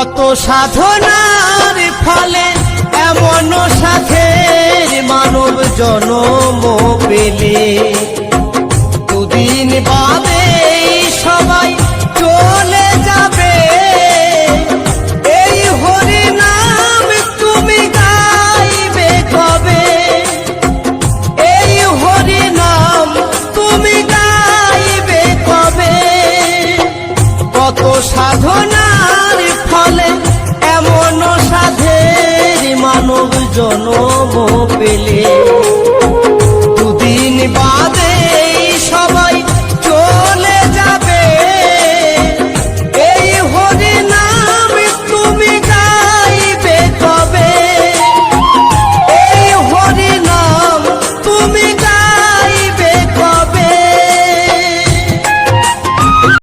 কত সাধনার ফলে এমন সাধের মানব জন্ম পেলে, দুদিন বাদে সবাই চলে যাবে। এই হরি নাম তুমি গাইবে কবে? এই হরি নাম তুমি গাইবে কবে? কত সাধনার ফলে এমন সাধের মানব জন্ম পেলে,